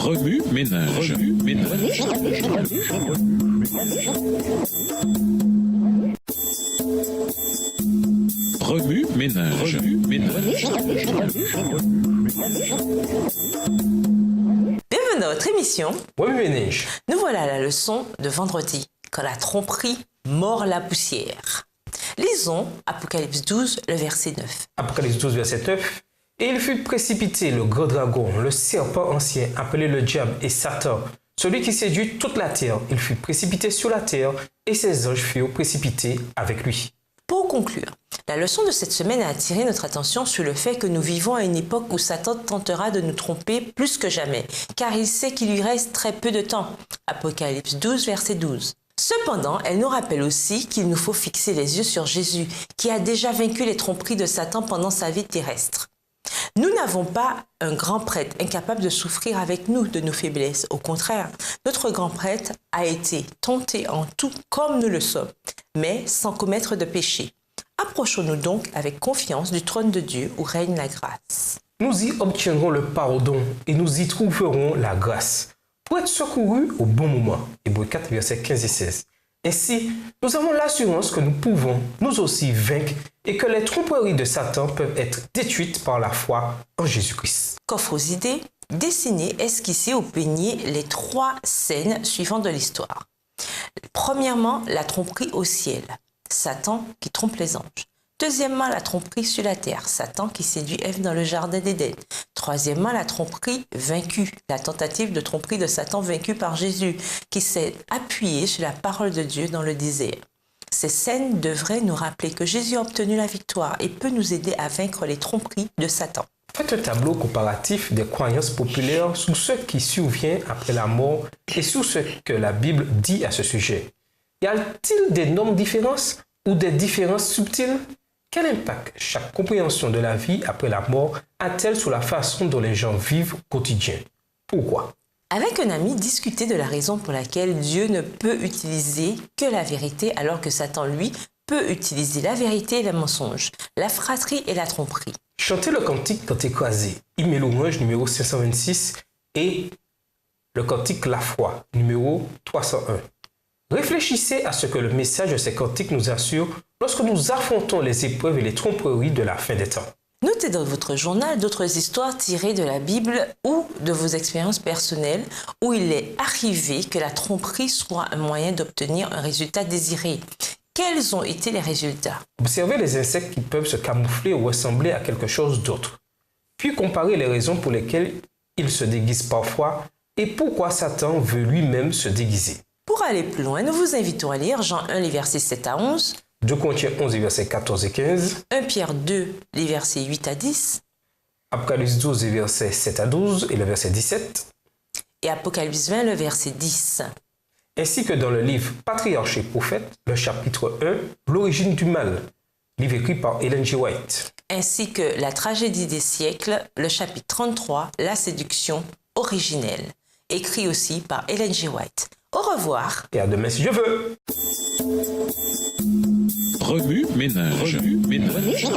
Remue ménage. Remue ménage. Bienvenue dans votre émission. Remue ménage. Nous voilà à la leçon de vendredi, quand la tromperie mord la poussière. Lisons Apocalypse 12, le verset 9. Apocalypse 12, verset 9. Et il fut précipité, le gros dragon, le serpent ancien, appelé le diable et Satan, celui qui séduit toute la terre. Il fut précipité sur la terre et ses anges furent précipités avec lui. Pour conclure, la leçon de cette semaine a attiré notre attention sur le fait que nous vivons à une époque où Satan tentera de nous tromper plus que jamais, car il sait qu'il lui reste très peu de temps. Apocalypse 12, verset 12. Cependant, elle nous rappelle aussi qu'il nous faut fixer les yeux sur Jésus, qui a déjà vaincu les tromperies de Satan pendant sa vie terrestre. Nous n'avons pas un grand prêtre incapable de souffrir avec nous de nos faiblesses. Au contraire, notre grand prêtre a été tenté en tout comme nous le sommes, mais sans commettre de péché. Approchons-nous donc avec confiance du trône de Dieu où règne la grâce. Nous y obtiendrons le pardon et nous y trouverons la grâce pour être secourus au bon moment. Hébreux 4, versets 15 et 16. Ainsi, nous avons l'assurance que nous pouvons nous aussi vaincre et que les tromperies de Satan peuvent être détruites par la foi en Jésus-Christ. Coffre aux idées, dessiner, esquisser ou peigner les 3 scènes suivantes de l'histoire. Premièrement, la tromperie au ciel. Satan qui trompe les anges. Deuxièmement, la tromperie sur la terre. Satan qui séduit Ève dans le jardin d'Éden. Troisièmement, la tromperie vaincue. La tentative de tromperie de Satan vaincue par Jésus, qui s'est appuyé sur la parole de Dieu dans le désert. Ces scènes devraient nous rappeler que Jésus a obtenu la victoire et peut nous aider à vaincre les tromperies de Satan. Faites un tableau comparatif des croyances populaires sur ce qui survient après la mort et sur ce que la Bible dit à ce sujet. Y a-t-il d'énormes différences ou des différences subtiles? Quel impact chaque compréhension de la vie après la mort a-t-elle sur la façon dont les gens vivent au quotidien? Pourquoi? Avec un ami, discuter de la raison pour laquelle Dieu ne peut utiliser que la vérité alors que Satan, lui, peut utiliser la vérité et le mensonge, la fratrie et la tromperie. Chantez le cantique quand écrasé, Hymne louange numéro 526 et le cantique La foi numéro 301. Réfléchissez à ce que le message de ces cantiques nous assure lorsque nous affrontons les épreuves et les tromperies de la fin des temps. Notez dans votre journal d'autres histoires tirées de la Bible ou de vos expériences personnelles où il est arrivé que la tromperie soit un moyen d'obtenir un résultat désiré. Quels ont été les résultats? Observez les insectes qui peuvent se camoufler ou ressembler à quelque chose d'autre. Puis comparez les raisons pour lesquelles ils se déguisent parfois et pourquoi Satan veut lui-même se déguiser. Pour aller plus loin, nous vous invitons à lire Jean 1, les versets 7 à 11, 2 Corinthiens 11, les versets 14 et 15, 1 Pierre 2, les versets 8 à 10, Apocalypse 12, les versets 7 à 12 et le verset 17, et Apocalypse 20, le verset 10. ainsi que dans le livre Patriarches et Prophètes, le chapitre 1, L'origine du mal, livre écrit par Ellen G. White, ainsi que La tragédie des siècles, le chapitre 33, La séduction originelle, écrit aussi par Ellen G. White. Au revoir. et à demain si je veux. Remue ménage. Remue ménage.